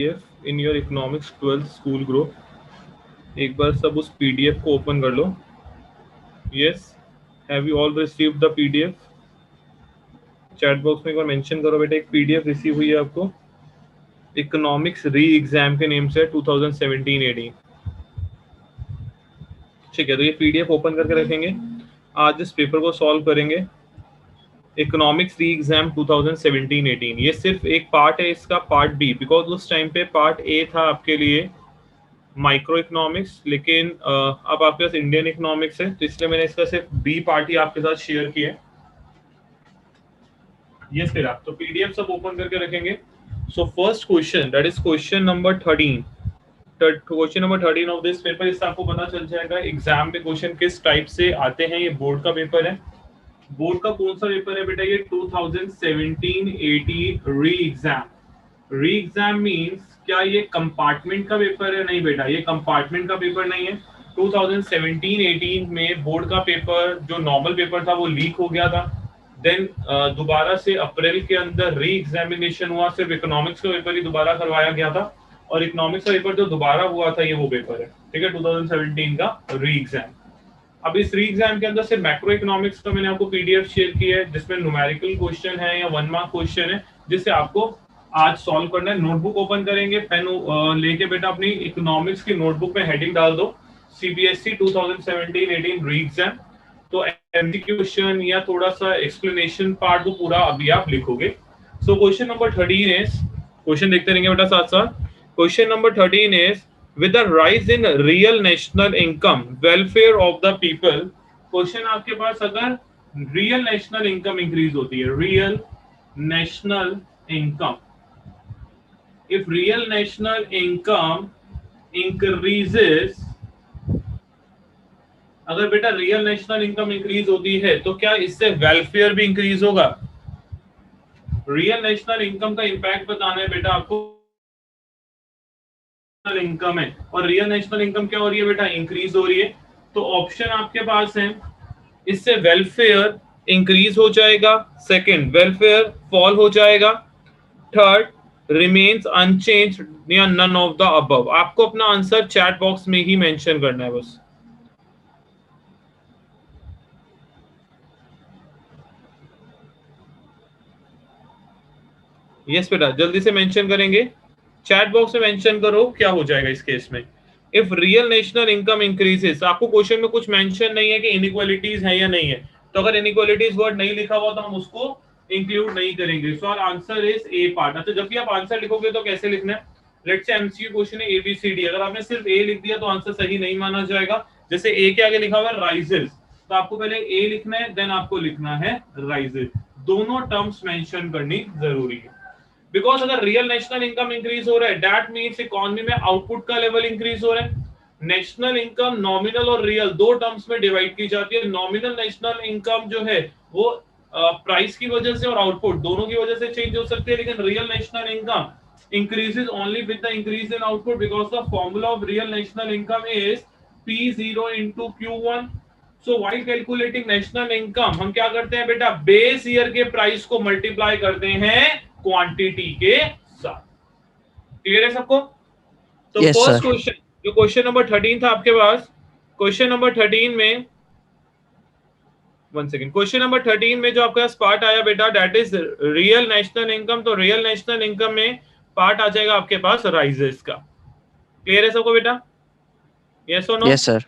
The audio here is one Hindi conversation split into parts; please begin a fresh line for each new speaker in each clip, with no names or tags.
PDF in your economics 12th school group. एक बार सब उस PDF को ओपन कर लो. Yes, have you all received the PDF? Chat box में एक बार मेंशन करो बेटा, एक PDF रिसीव हुई है आपको इकोनॉमिक्स री एग्जाम के नेम से 2017-18. ठीक है, तो ये PDF ओपन करके रखेंगे. आज इस पेपर को सॉल्व करेंगे. इकोनॉमिक्स री एग्जाम 2017-18 ये सिर्फ एक पार्ट है इसका, पार्ट बी, बिकॉज उस टाइम पे पार्ट ए था आपके लिए माइक्रो इकोनॉमिक्स, लेकिन अब आपके पास इंडियन इकोनॉमिक्स है, तो इसलिए मैंने इसका सिर्फ बी पार्ट ही आपके साथ शेयर किया है. ये फिर आप तो PDF सब ओपन करके रखेंगे. So first question, that is question number 13. Question number 13 of this paper. इससे आपको पता चल जाएगा एग्जाम पे क्वेश्चन किस टाइप से आते हैं. ये बोर्ड का पेपर है. बोर्ड का कौन सा पेपर है बेटा? ये 2017-18 री एग्जाम. री एग्जाम मींस क्या ये कंपार्टमेंट का पेपर है? नहीं बेटा, ये कंपार्टमेंट का पेपर नहीं है. 2017-18 में बोर्ड का पेपर जो नॉर्मल पेपर था वो लीक हो गया था. देन दोबारा से अप्रैल के अंदर री एग्जामिनेशन हुआ. सिर्फ इकोनॉमिक्स का पेपर ही दोबारा करवाया गया था, और इकोनॉमिक्स का पेपर जो दोबारा हुआ था ये वो पेपर है. ठीक है, 2017 का री एग्जाम. अब इस री एग्जाम के अंदर सिर्फ मैक्रो इकोनॉमिक्स का मैंने आपको PDF शेयर किया है, जिसमें न्यूमेरिकल क्वेश्चन है या 1 मार्क क्वेश्चन है, जिससे आपको आज सॉल्व करना है. नोटबुक ओपन करेंगे, पेन लेके बेटा अपनी इकोनॉमिक्स की नोटबुक में हेडिंग डाल दो CBSE 2017-18 री एग्जाम. तो MCQ क्वेश्चन या थोड़ा सा एक्सप्लेनेशन पार्ट वो पूरा अभी आप लिखोगे. So question number 13 is, question देखते रहेंगे बेटा साथ साथ. Question number 13 is, with the rise in real national income, welfare of the people. Question आपके पास अगर रियल नेशनल इनकम इंक्रीज होती है, real national income, if real national income increases, अगर बेटा रियल नेशनल इनकम इंक्रीज होती है तो क्या इससे वेलफेयर भी इंक्रीज होगा? रियल नेशनल इनकम का इंपैक्ट बताना है बेटा आपको. इनकम है और रियल नेशनल इनकम क्या हो रही है बेटा? इंक्रीज हो रही है. तो ऑप्शन आपके पास है, इससे वेलफेयर इंक्रीज हो जाएगा, सेकंड वेलफेयर फॉल हो जाएगा, थर्ड रिमेन्स अनचेंज्ड या नन ऑफ द अबव. आपको अपना आंसर चैट बॉक्स में ही मेंशन करना है बस. यस बेटा, जल्दी से मेंशन करेंगे, चैट बॉक्स में मेंशन करो क्या हो जाएगा इस केस में. If real national income increases, आपको क्वेश्चन में कुछ मेंशन नहीं है कि इनइक्वालिटीज है या नहीं है, तो अगर इनइक्वालिटीज वर्ड नहीं लिखा हुआ तो हम उसको इंक्लूड नहीं करेंगे. So our answer is a part. अच्छा, जब भी आप आंसर लिखोगे तो कैसे लिखना है? लेट्स से MCQ क्वेश्चन है ABCD, अगर आपने सिर्फ ए लिख दिया तो आंसर सही नहीं माना जाएगा. जैसे ए के आगे लिखा हुआ है राइजेस, तो आपको पहले ए लिखना है, देन आपको लिखना है राइजेस. दोनों टर्म्स मेंशन करनी जरूरी है. बिकॉज अगर रियल नेशनल इनकम इंक्रीज हो रहा है, दैट मीन्स इकोनॉमी में आउटपुट का लेवल इंक्रीज हो रहा है. नेशनल इनकम नॉमिनल और रियल दो टर्म्स में डिवाइड की जाती है. नॉमिनल नेशनल इनकम जो है वो प्राइस की वजह से और आउटपुट दोनों की वजह से चेंज हो सकती है, लेकिन real national income increases only with the increase in output, because the formula of real national income is P0 into Q1. So while calculating national income हम क्या करते हैं बेटा? बेस ईयर के प्राइस को मल्टीप्लाई करते हैं क्वांटिटी के साथ. क्लियर है सबको? तो फर्स्ट क्वेश्चन जो क्वेश्चन नंबर 13 था आपके पास, क्वेश्चन नंबर 13 में, वन सेकेंड, क्वेश्चन नंबर 13 में जो आपके पास पार्ट आया बेटा, that is real national income. तो रियल नेशनल इनकम में पार्ट आ जाएगा आपके पास राइजेस का. क्लियर है सबको बेटा? यस और नो?
Yes sir.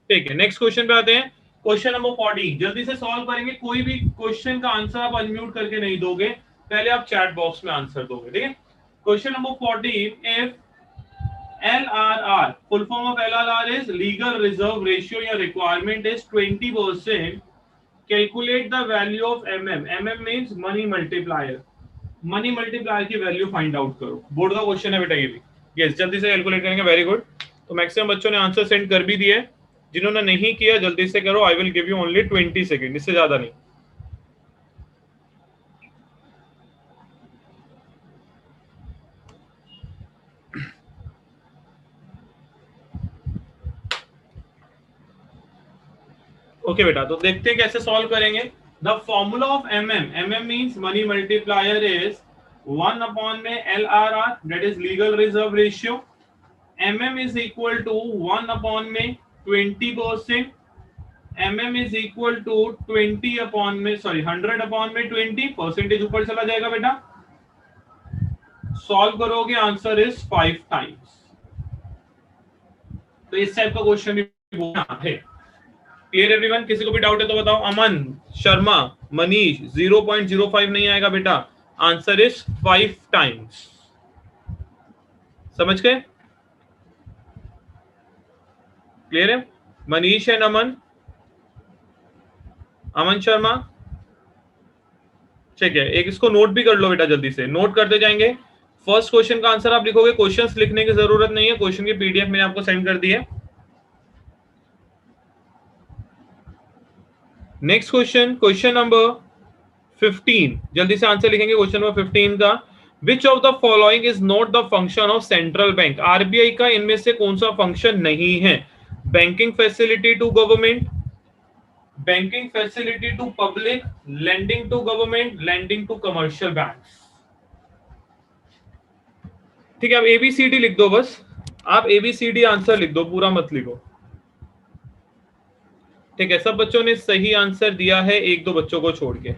ठीक है, नेक्स्ट क्वेश्चन पे आते हैं. क्वेश्चन नंबर 14 जल्दी से सॉल्व करेंगे. कोई भी क्वेश्चन का आंसर आप अनम्यूट करके नहीं दोगे, पहले आप चैट बॉक्स में आंसर दोगे. ठीक है, question number 14, if LRR, full form of LRR is legal reserve ratio या requirement is 20%, calculate the value of MM. MM means money multiplier. Money multiplier की वैल्यू फाइंड आउट करो. बोर्ड का क्वेश्चन है बेटा ये भी. यस, जल्दी से कैलकुलेट करेंगे. Very good. तो मैक्सिमम बच्चों ने आंसर सेंड कर भी दिए. जिन्होंने नहीं किया जल्दी से करो. I will give you only 20 second, इससे ज्यादा नहीं. ओके बेटा, तो देखते हैं कैसे सॉल्व करेंगे. The formula of MM, MM means money multiplier is 1 upon में LRR that is legal reserve ratio, MM is equal to 1 upon में 20%, MM is equal to 20 upon में 100 अपॉन में 20, परसेंटेज ऊपर चला जाएगा बेटा। सॉल्व करोगे आंसर इज 5 टाइम्स। तो इस टाइप का क्वेश्चन भी बोलना है। Clear everyone? किसी को भी डाउट है तो बताओ। अमन, शर्मा, मनीष, 0.05 नहीं आएगा बेटा, आंसर इज 5 टाइम्स। समझ गए? क्लियर है? मनीष एंड अमन, अमन शर्मा, ठीक है। एक इसको नोट भी कर लो बेटा, जल्दी से नोट करते जाएंगे। फर्स्ट क्वेश्चन का आंसर आप लिखोगे, क्वेश्चंस लिखने की जरूरत नहीं है, क्वेश्चन की पीडीएफ मैंने आपको सेंड कर दी है। नेक्स्ट क्वेश्चन, क्वेश्चन नंबर 15, जल्दी से आंसर लिखेंगे क्वेश्चन नंबर 15 का। Which of the following is not the function of central bank? RBI का इनमें से कौन सा फंक्शन नहीं है? Banking facility to government, banking facility to public, lending to government, lending to commercial banks. ठीक है, आप एबीसीडी लिख दो, बस आप एबीसीडी आंसर लिख दो, पूरा मत लिखो। ठीक है, सब बच्चों ने सही आंसर दिया है, एक दो बच्चों को छोड़ के।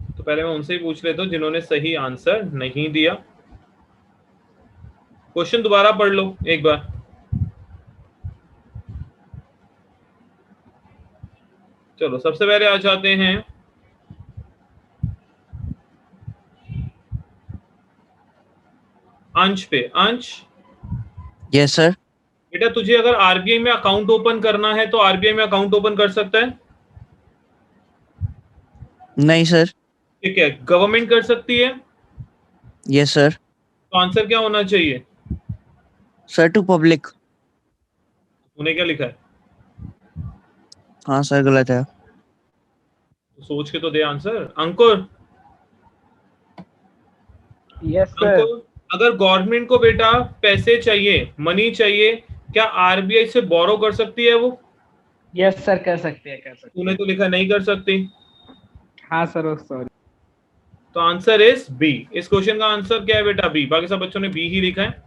तो पहले मैं उनसे ही पूछ लेता हूं जिन्होंने सही आंसर नहीं दिया। क्वेश्चन दोबारा पढ़ लो एक बार। चलो सबसे पहले आ जाते हैं अंश पे। अंश,
यस सर।
बेटा तुझे अगर आरबीआई में अकाउंट ओपन करना है तो आरबीआई में अकाउंट ओपन कर सकता है?
नहीं सर।
ठीक है, गवर्नमेंट कर सकती है?
Yes sir.
तो आंसर क्या होना चाहिए?
Sir to public.
तूने क्या लिखा है?
हाँ सर, गलत है।
सोच के तो दे आंसर। अंकुर,
यस सर।
अंकुर, अगर गवर्नमेंट को बेटा पैसे चाहिए, मनी चाहिए, क्या आरबीआई से बोरो कर सकती है वो?
यस सर, कर सकते हैं, कर सकते
तूने तो लिखा नहीं कर सकती।
हैं। हाँ सर, सॉरी।
तो आंसर इज बी। इस क्वेश्चन का आंसर क्या है बेटा? बी। बाकी सब बच्चों ने बी ही लिखा है।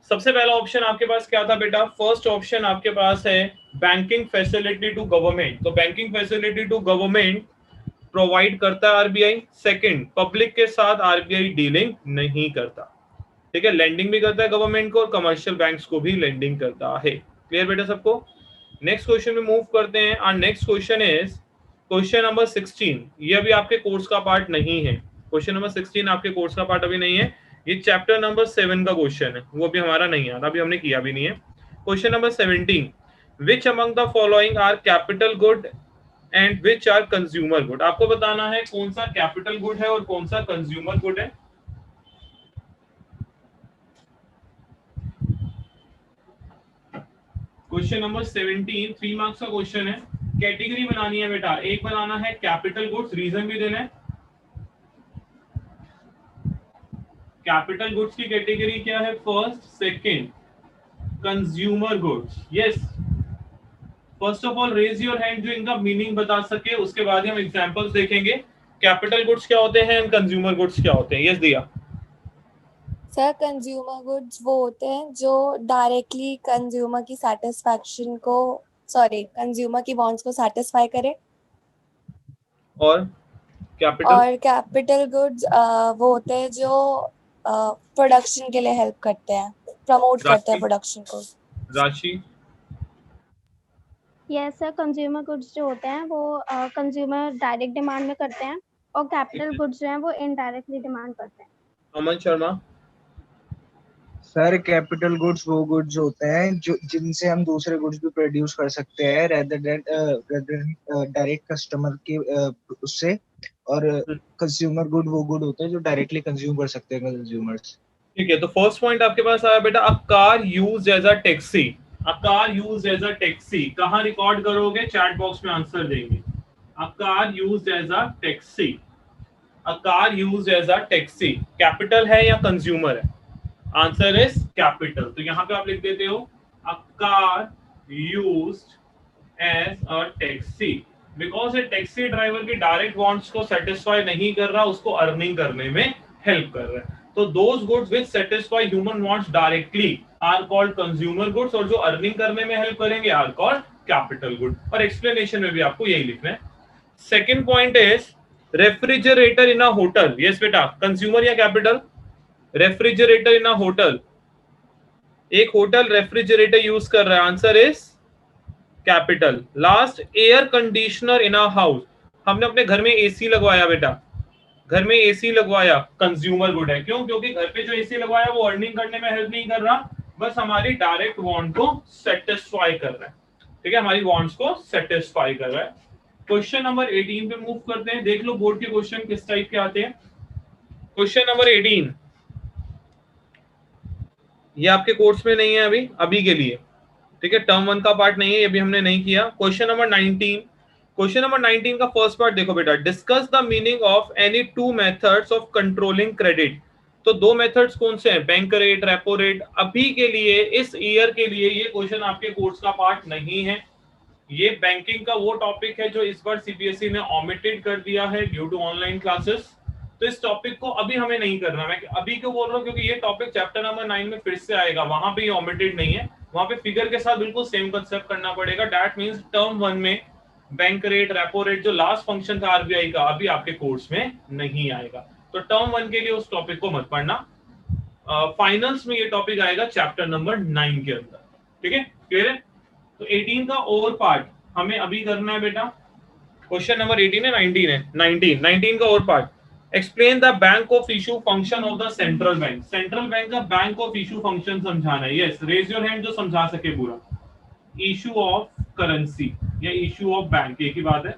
सबसे पहला ऑप्शन आपके पास क्या था बेटा? फर्स्ट ऑप्शन आपके पास है बैंकिंग फैसिलिटी टू गवर्नमेंट। तो banking facility to government provide करता है आरबीआई। सेकंड, पब्लिक के साथ आरबीआई डीलिंग नहीं करता। ठीक है, लेंडिंग भी करता है गवर्नमेंट को और कमर्शियल बैंक्स को भी लेंडिंग करता है। क्लियर बेटा सबको? नेक्स्ट क्वेश्चन में मूव करते हैं। और next question is question number 16। ये अभी आपके कोर्स का पार्ट नहीं है। क्वेश्चन नंबर 16 आपके कोर्स का पार्ट अभी नहीं है। ये चैप्टर नंबर 7 का क्वेश्चन है, वो भी हमारा नहीं है, अभी हमने किया भी नहीं है। Question number 17, which among the following are capital good and which are consumer good? आपको बताना है कौन सा कैपिटल गुड है और कौन सा कंज्यूमर गुड है। क्वेश्चन नंबर 17 3 मार्क्स का क्वेश्चन है। कैटेगरी बनानी है बेटा। एक बनाना है कैपिटल गुड्स, रीजन भी देना है। कैपिटल गुड्स की कैटेगरी क्या है? First, second, consumer goods. Yes, first of all raise your hand जो इनका मीनिंग बता सके, उसके बाद हम एग्जांपल्स देखेंगे। कैपिटल गुड्स क्या होते हैं एंड कंज्यूमर गुड्स क्या होते हैं? यस दिया।
सर कंज्यूमर गुड्स वो होते हैं जो डायरेक्टली कंज्यूमर की सेटिस्फैक्शन को, सॉरी, कंज्यूमर की वांट्स को सेटिस्फाई करे।
और कैपिटल?
और कैपिटल गुड्स वो होते हैं जो प्रोडक्शन के लिए हेल्प करते हैं, प्रमोट करते हैं प्रोडक्शन को।
राशि?
यस सर, कंज्यूमर गुड्स जो होते हैं वो कंज्यूमर डायरेक्ट डिमांड में करते हैं और कैपिटल गुड्स जो हैं वो इनडायरेक्टली डिमांड करते हैं।
अमन शर्मा?
सर कैपिटल गुड्स वो गुड्स होते हैं जो जिनसे हम दूसरे गुड्स भी प्रोड्यूस कर सकते हैं रेदर देन डायरेक्ट कस्टमर के उससे। और कंज्यूमर गुड वो गुड होते हैं जो डायरेक्टली कंज्यूम कर सकते हैं कंज्यूमर्स।
ठीक है, तो फर्स्ट पॉइंट आपके पास आया बेटा, a car used as a taxi. A car used as a taxi कहां रिकॉर्ड करोगे? चैट बॉक्स में आंसर देंगे। A car used as a taxi. A car used as a taxi capital है या कंज्यूमर है? Answer is capital. तो यहां पे आप लिख देते हो a car used as a taxi. Because ये टैक्सी ड्राइवर की डायरेक्ट वांट्स को सेटिस्फाई नहीं कर रहा, उसको अर्निंग करने में हेल्प कर रहा है। तो those goods which satisfy human wants directly are called consumer goods, और जो अर्निंग करने में हेल्प करेंगे आर कॉल्ड कैपिटल गुड। और एक्सप्लेनेशन में भी आपको यही लिखना है। Second point is refrigerator in a hotel. Yes बेटा, कंज्यूमर या capital? Refrigerator in a hotel, एक होटल रेफ्रिजरेटर यूज कर रहा है, answer is capital. Last, air conditioner in a house, हमने अपने घर में एसी लगवाया बेटा, घर में एसी लगवाया, कंज्यूमर गुड है। क्यों? क्योंकि घर पे जो एसी लगवाया वो अर्निंग करने में हेल्प नहीं कर रहा, बस हमारी डायरेक्ट वांट को सेटिस्फाई कर रहा है। ठीक है, हमारी वांट्स को सेटिस्फाई कर रहा है। क्वेश्चन नंबर 18 पे मूव करते हैं। देख लो बोर्ड के क्वेश्चन किस टाइप के आते हैं। क्वेश्चन नंबर 18, ये आपके कोर्स में नहीं है अभी के लिए। ठीक है, टर्म 1 का पार्ट नहीं है, ये भी हमने नहीं किया। क्वेश्चन नंबर 19, क्वेश्चन नंबर 19 का फर्स्ट पार्ट देखो बेटा, discuss the meaning of any two methods of controlling credit. तो दो मेथड्स कौन से हैं? Bank rate, repo rate. अभी के लिए, इस ईयर के लिए ये क्वेश्चन आपके कोर्स का पार्ट नहीं है। ये बैंकिंग का वो टॉपिक है जो इस बार सीबीएसई ने ओमिटेड कर दिया है ड्यू टू ऑनलाइन क्लासेस। तो इस टॉपिक को अभी हमें नहीं करना। मैं अभी क्यों बोल रहा हूँ? क्योंकि ये टॉपिक चैप्टर नंबर 9 में फिर से आएगा, वहां पे ये ओमिटेड नहीं है, वहां पे फिगर के साथ बिल्कुल सेम कंसेप्ट करना पड़ेगा। दैट मींस टर्म 1 में बैंक रेट, रेपो रेट जो लास्ट फंक्शन था आरबीआई का, अभी आपके कोर्स में नहीं आएगा। तो टर्म 1 के लिए उस टॉपिक को मत पढ़ना। फाइनल्स में ये टॉपिक आएगा चैप्टर नंबर 9 के अंदर। ठीक है, क्लियर है? तो 18 का ओवर पार्ट हमें अभी करना है बेटा। क्वेश्चन नंबर 18 है, 19 है, 19 का over part. Explain the bank of issue function of the central bank. Central bank का बैंक ऑफ इशू फंक्शन समझाना है। यस, रेज योर हैंड जो समझा सके पूरा। इशू ऑफ करेंसी या इशू ऑफ बैंक, एक ही बात है।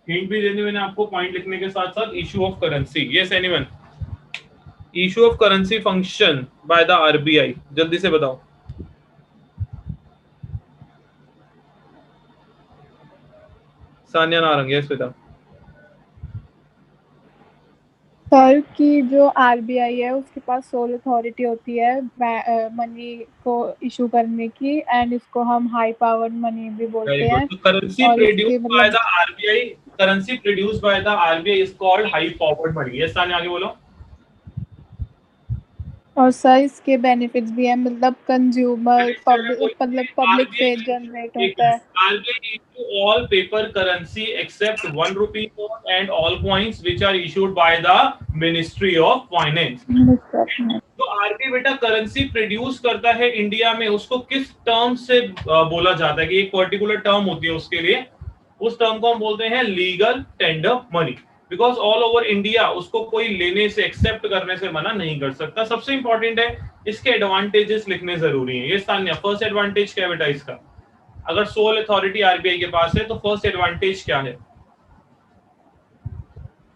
हिंट भी देनी मैंने आपको पॉइंट लिखने के साथ साथ। Issue of currency, yes anyone? Issue of currency function by the RBI, जल्दी से बताओ। सानिया नारंग, यस बेटा।
सर की जो आरबीआई है उसके पास सोल अथॉरिटी होती है मनी को इशू करने की, एंड इसको हम हाई पावर मनी भी बोलते हैं।
Currency produced by the RBI, currency produced by the RBI is called high powered money. Yes Sania, आगे बोलो।
और सर इसके बेनिफिट्स भी हैं, मतलब कंज्यूमर पब्लिक से जनरेट होता है।
RBI issue all paper currency except 1 rupee note and all coins which are issued by the Ministry of Finance। तो आरबीआई बेटा करेंसी प्रोड्यूस करता है इंडिया में, उसको किस टर्म से बोला जाता है कि एक पर्टिकुलर टर्म होती है उसके लिए, उस टर्म को हम बोलते हैं legal tender money. Because all over India उसको कोई लेने से, एक्सेप्ट करने से मना नहीं कर सकता। सबसे इंपॉर्टेंट है इसके एडवांटेजेस लिखने जरूरी है। ये सान्या, फर्स्ट एडवांटेज क्या है बेटा इसका? अगर सोल अथॉरिटी आरबीआई के पास है तो फर्स्ट एडवांटेज क्या है?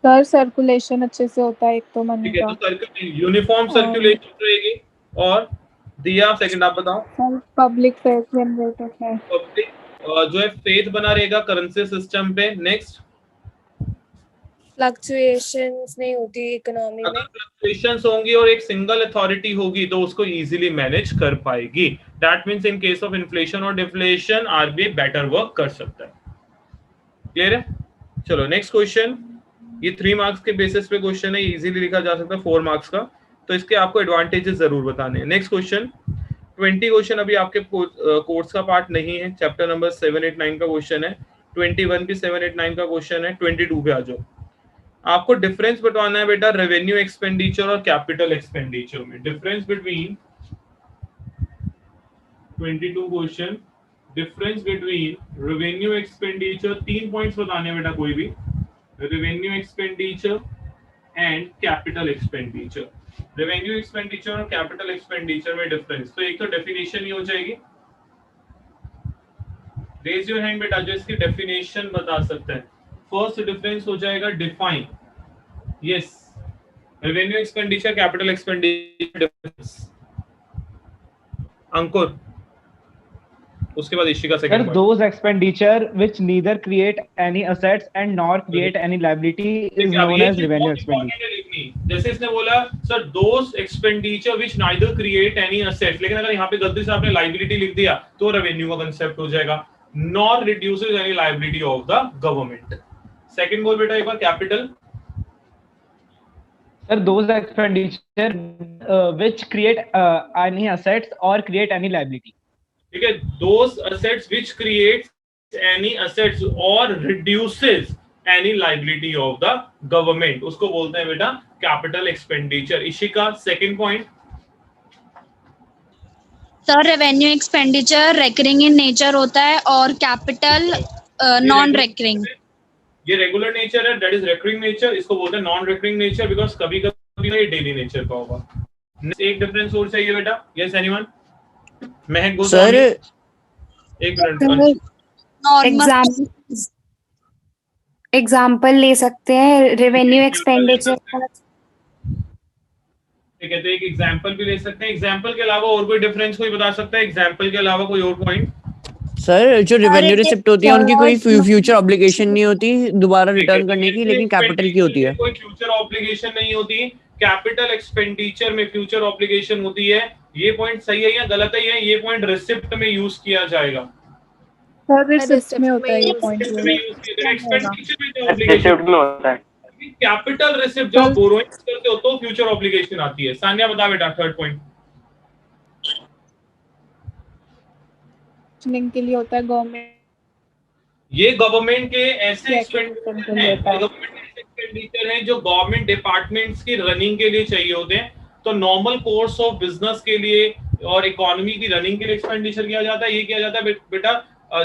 सर सर्कुलेशन अच्छे से होता है एक तो मनी का।
तो यूनिफॉर्म सर्कुलेशन रहेगी। और दिया सेकंड आप बताओ।
सर पब्लिक फेथ जनरेट होता है।
पब्लिक जो है फेथ बना रहेगा करेंसी सिस्टम पे। नेक्स्ट,
फ्लक्चुएशंस नहीं होती इकोनॉमी में।
फ्लक्चुएशंस होंगी और एक सिंगल अथॉरिटी होगी तो उसको इजीली मैनेज कर पाएगी। That means in case of inflation और डिफ्लेशन आरबीआई बेटर वर्क कर सकता है। क्लियर है? चलो नेक्स्ट क्वेश्चन। ये 3 मार्क्स के बेसिस पे क्वेश्चन है, इजीली लिखा जा सकता है 4 मार्क्स का, तो इसके आपको एडवांटेजेस जरूर बताने हैं। नेक्स्ट क्वेश्चन 20 क्वेश्चन अभी आपके कोर्स का पार्ट नहीं है, चैप्टर नंबर 7, 8, 9 का क्वेश्चन है। 21 भी 7, 8, 9 का क्वेश्चन है। 22 पे आ जाओ। आपको डिफरेंस बताना है बेटा रेवेन्यू एक्सपेंडिचर और कैपिटल एक्सपेंडिचर में। Difference between 22 question, difference between revenue expenditure, 3 points बताने बेटा कोई भी, revenue expenditure and capital expenditure. Revenue expenditure और कैपिटल एक्सपेंडिचर में डिफरेंस, तो एक तो डेफिनेशन ही हो जाएगी। रेज योर हैंड बेटा जो इसकी डेफिनेशन बता सकता है। फर्स्ट डिफरेंस हो जाएगा define. Yes, revenue expenditure, capital expenditure difference. Ankur, उसके बाद Ishika second part.
Those expenditure which neither create any assets and nor create any liability is known as revenue expenditure।
जैसे इसने बोला sir those expenditure which neither create any assets, लेकिन अगर यहाँ पे गलती से आपने liability लिख दिया तो रेवेन्यू का कंसेप्ट हो जाएगा। nor reduces any liability of the government. Second goal बेटा एक बार capital.
Sir, those expenditure which create any assets or create any liability.
ठीक है, those assets which create any assets or reduces any liability of the government, उसको बोलते हैं बेटा capital expenditure. Ishika second point.
Sir revenue expenditure recurring in nature होता है और कैपिटल नॉन रेकरिंग.
ये रेगुलर नेचर है, दैट इज रेकरिंग नेचर. इसको बोलते हैं नॉन रेकरिंग नेचर बिकॉज कभी कभी ये डेली नेचर का होगा. एक डिफरेंस और चाहिए बेटा. Yes anyone? महक गोस्वामी. एक मिनट.
एग्जाम्पल ले सकते हैं रेवेन्यू एक्सपेंडिचर.
ठीक है, तो एक एग्जांपल भी ले सकते हैं. एग्जांपल के अलावा और कोई डिफरेंस कोई बता सकता है? एग्जांपल के अलावा कोई और पॉइंट?
सर जो रेवेन्यू रिसिप्ट होती है उनकी कोई फ्यूचर ऑब्लिगेशन नहीं होती दोबारा रिटर्न करने की, लेकिन कैपिटल की होती है.
कोई फ्यूचर ऑब्लिगेशन नहीं होती. कैपिटल एक्सपेंडिचर में फ्यूचर ऑब्लिगेशन होती है. ये पॉइंट सही है या गलत है? ये पॉइंट रिसिप्ट में यूज किया जाएगा.
सर रिसिप्ट में होता है ये पॉइंट.
एक्सपेंडिचर में ऑब्लिगेशन होता है. कैपिटल रिसिप्ट जब बोरोइंग करते हो तो फ्यूचर ऑब्लिगेशन आती है. सान्या बता बेटा थर्ड पॉइंट.
के लिए होता है गवर्नमेंट.
ये गवर्नमेंट के ऐसे एक्सपेंडिचर हैं जो गवर्नमेंट डिपार्टमेंट्स की रनिंग के लिए चाहिए होते हैं. तो नॉर्मल कोर्स ऑफ बिजनेस के लिए और इकोनॉमी की रनिंग के लिए एक्सपेंडिचर किया जाता है. ये किया जाता है बेटा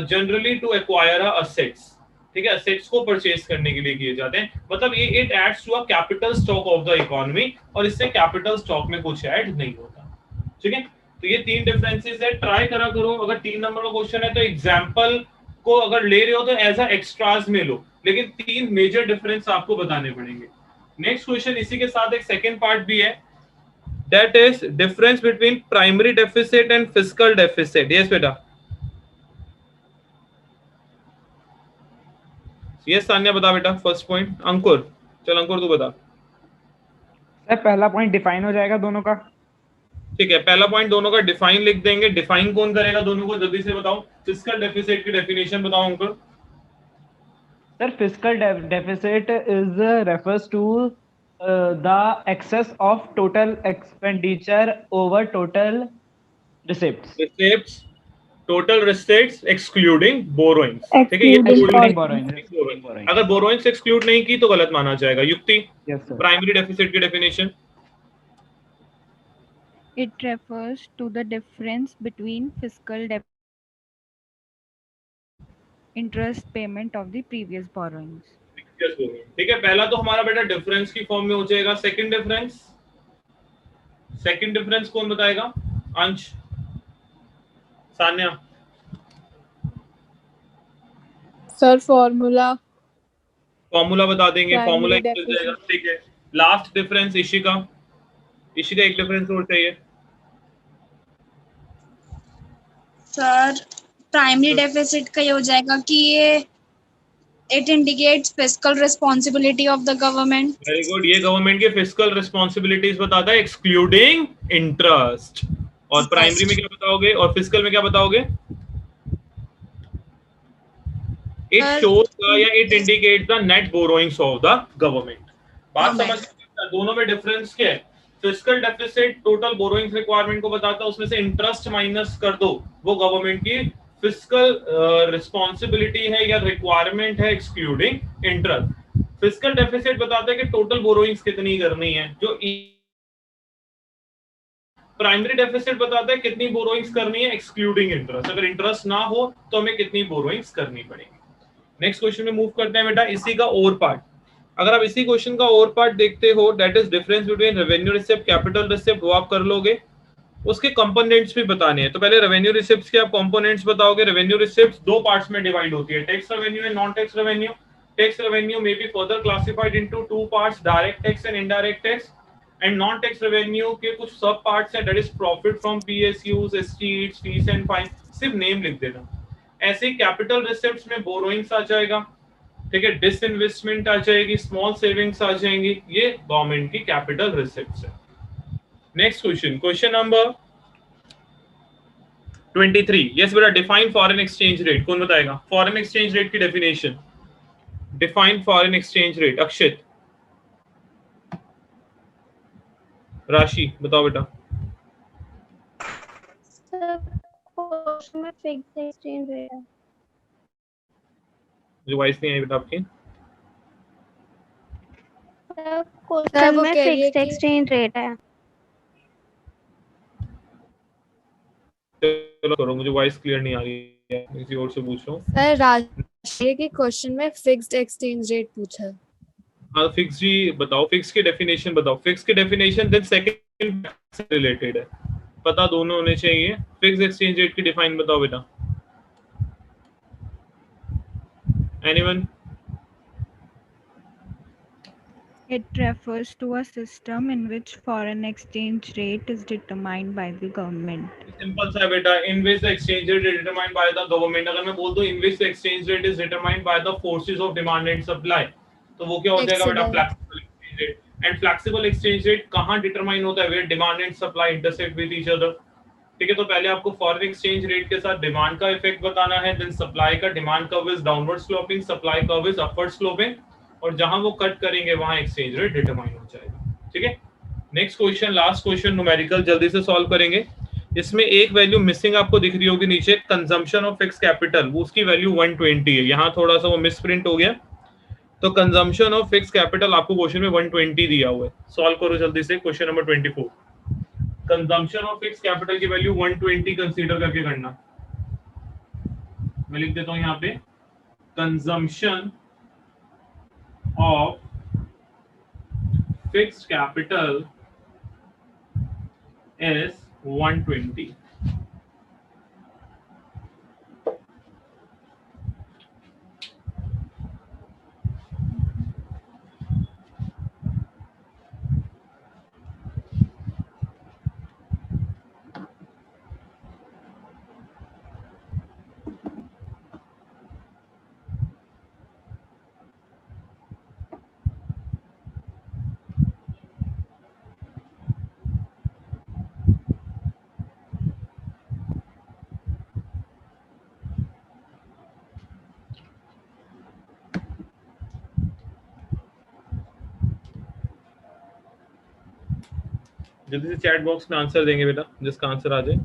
जनरली टू एक्वायर असेट्स. ठीक है, असेट्स को परचेज करने के लिए किए जाते हैं. मतलब ये it adds to a capital stock of the economy और इससे कैपिटल स्टॉक में कुछ ऐड नहीं होता. ठीक है, तो ये तीन डिफरेंसेस है. ट्राई करा करो. अगर 3 नंबर का क्वेश्चन है तो एग्जांपल को अगर ले रहे हो तो एज अ एक्स्ट्रास में लो, लेकिन 3 मेजर डिफरेंस आपको बताने पड़ेंगे. नेक्स्ट क्वेश्चन इसी के साथ एक सेकंड पार्ट भी है. That is difference between primary deficit and fiscal deficit. Yes बेटा. यस सान्या बता बेटा फर्स्ट पॉइंट. अंकुर, चल अंकुर तू बता.
सर पहला पॉइंट डिफाइन हो जाएगा दोनों का.
ठीक है, पहला पॉइंट दोनों का डिफाइन लिख देंगे. डिफाइन कौन करेगा दोनों को? जल्दी से बताओ. फिस्कल डेफिसिट की डेफिनेशन बताओ Ankur.
Sir fiscal deficit is refers to the excess of total expenditure over total receipts. Total receipts excluding borrowings. ठीक है, ये बोरोइंग्स. अगर बोरोइंग्स एक्सक्लूड नहीं की तो गलत माना जाएगा. युक्ति, प्राइमरी डेफिसिट की definition.
It refers to the difference between fiscal interest payment of the previous borrowings.
ठीक है, पहला तो हमारा बेटा डिफरेंस की फॉर्म में हो जाएगा. सेकंड डिफरेंस कौन बताएगा? अंश, सान्या.
सर फॉर्मूला
बता देंगे. फॉर्मूला
Primary
चल जाएगा. ठीक है, लास्ट डिफरेंस इशिका. इशिका एक डिफरेंस और चाहिए.
सर प्राइमरी डेफिसिट का ये हो जाएगा कि ये it indicates fiscal responsibility of the government.
Very good. ये गवर्नमेंट के फिस्कल रिस्पांसिबिलिटीज बताता है एक्सक्लूडिंग इंटरेस्ट. और प्राइमरी में क्या बताओगे और फिस्कल में क्या बताओगे? इट शोज या it indicates the net borrowings of the government. बात समझ दोनों में डिफरेंस क्या है? Fiscal deficit total borrowings requirement को बताता है, उसमें से इंटरेस्ट माइनस कर दो, वो गवर्नमेंट की फिस्कल रिस्पांसिबिलिटी है या रिक्वायरमेंट है एक्सक्लूडिंग इंटरेस्ट. फिस्कल डेफिसिट बताता है कि टोटल बोरोइंग्स कितनी करनी है. जो प्राइमरी डेफिसिट बताता है कितनी बोरोइंग्स करनी है एक्सक्लूडिंग इंटरेस्ट. अगर इंटरेस्ट ना हो तो हमें कितनी बोरोइंग्स करनी पड़ेगी. नेक्स्ट क्वेश्चन में मूव करते हैं बेटा. इसी का और पार्ट, अगर आप इसी क्वेश्चन का और पार्ट देखते हो, that is difference between revenue receipt capital receipt. वो आप कर लोगे. उसके कंपोनेंट्स भी बताने हैं. तो पहले रेवेन्यू रिसिप्ट्स के आप कंपोनेंट्स बताओगे. रेवेन्यू रिसिप्ट्स 2 पार्ट्स में डिवाइड होती है, tax revenue and non tax revenue. Tax revenue may be further classified into 2 parts, direct tax and indirect tax. And non tax revenue के कुछ सब पार्ट्स हैं, that is profit from PSUs, estates, fees and fine. सिर्फ नेम लिख देना. ऐसे कैपिटल रिसिप्ट्स में बोरोइंग्स आ जाएगा. ठीक है, डिसइन्वेस्टमेंट आ जाएगी, स्मॉल सेविंग्स आ जाएंगी. ये गवर्नमेंट की कैपिटल रिसिप्ट्स है. Next question, question number 23 yes बेटा। डिफाइन फॉरेन एक्सचेंज रेट, कौन बताएगा फॉरेन एक्सचेंज रेट की definition? Define foreign exchange rate, अक्षित, राशि बताओ बेटा।
सर क्वेश्चन में फिक्स्ड एक्सचेंज रेट है।
जो वॉइस नहीं आई बेटा आपकी।
सर क्वेश्चन
वो
में
कह रही है
फिक्स्ड
कि
एक्सचेंज रेट है।
चलो करो, मुझे वॉइस क्लियर नहीं आ रही है, किसी और से पूछ रहा हूँ।
सर राशि के क्वेश्चन में फिक्स्ड एक्सचेंज रेट पूछा है।
हाँ फिक्स जी बताओ, फिक्स की डेफिनेशन बताओ, फिक्स की डेफिनेशन देन सेकंड रिलेटेड है, पता दोनों होने चाहिए। फिक्स एक्सचेंज रेट की डिफाइन बताओ बेटा, anyone?
It refers to a system in which foreign exchange rate is determined by the government.
Simple सा है बेटा, in which the exchange rate is determined by the government. अगर मैं बोल दूं in which the exchange rate is determined by the forces of demand and supply, तो वो क्या हो जाएगा बेटा? Flexible exchange rate. And flexible exchange rate कहां डिटरमाइन होता है? Where demand and supply intersect with each other. ठीक है, तो पहले आपको फॉरेन एक्सचेंज रेट के साथ डिमांड का इफेक्ट बताना है, देन सप्लाई का। Demand curve is downward sloping, supply curve is upward sloping, और जहां वो कट करेंगे वहां एक्सचेंज रेट डिटरमाइन हो जाएगा। ठीक है, next question, last question numerical, जल्दी से सॉल्व करेंगे। इसमें एक वैल्यू मिसिंग आपको दिख रही होगी नीचे, कंजम्पशन ऑफ फिक्स कैपिटल, वो उसकी वैल्यू 120 है। यहाँ थोड़ा सा वो मिसप्रिंट हो गया, तो कंजम्पशन ऑफ फिक्स कैपिटल आपको क्वेश्चन में 120 दिया हुआ है। सॉल्व करो जल्दी से question number 24। Consumption of fix capital की वैल्यू 120 कंसीडर करके करना। मैं लिख देता हूं यहाँ पे, consumption of fixed capital is 120। जल्दी से चैट बॉक्स में आंसर देंगे बेटा, जिसका आंसर आ जाए।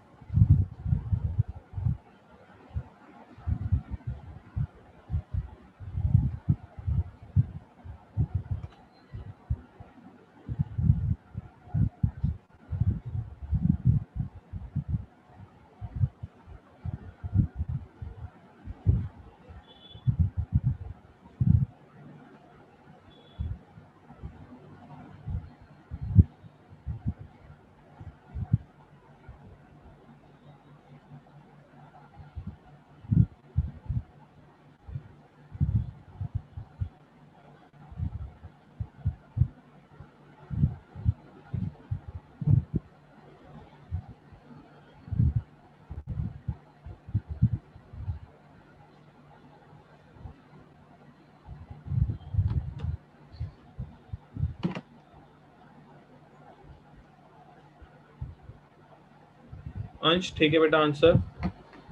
अंश ठीक है बेटा आंसर,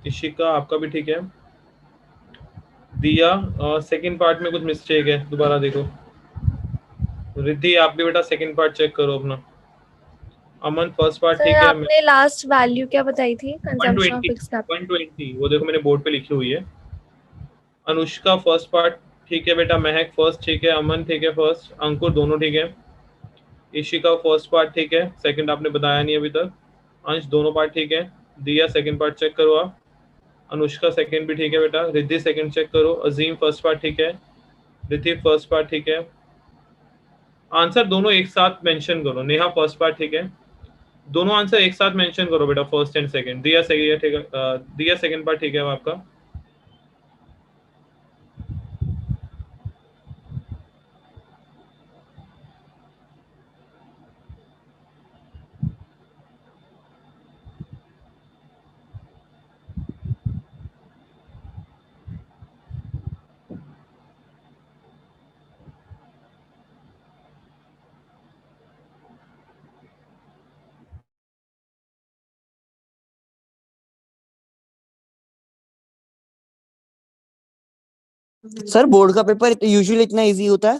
इशिका आपका भी ठीक है। दिया सेकंड पार्ट में कुछ मिस्टेक है, दोबारा देखो। रिद्धि आप भी बेटा सेकंड पार्ट चेक करो अपना। अमन फर्स्ट पार्ट ठीक
सर
है।
आपने लास्ट वैल्यू क्या बताई थी कंजम्पशन ऑफ
120
फिक्स्ड कैपिटल?
120 वो देखो मैंने बोर्ड पे लिखी हुई है। अनुष्का फर्स्ट पार्ट ठीक है बेटा, महक फर्स्ट ठीक है, अमन ठीक है फर्स्ट, अंकुर दोनों ठीक है, इशिका फर्स्ट पार्ट ठीक है, सेकंड आपने बताया नहीं अभी तक, अंश दोनों पार्ट ठीक है, दिया सेकंड पार्ट चेक करो आप, अनुष्का सेकंड भी ठीक है बेटा, रिद्धि सेकंड चेक करो, अजीम फर्स्ट पार्ट ठीक है, रिद्धि फर्स्ट पार्ट ठीक है। आंसर दोनों एक साथ मेंशन करो, नेहा फर्स्ट पार्ट ठीक है, दोनों आंसर एक साथ मेंशन करो बेटा, फर्स्ट एंड सेकंड। दिया सही है ठीक है, दिया सेकंड पार्ट ठीक है आपका।
सर बोर्ड का पेपर यूजुअली इतना इजी होता है?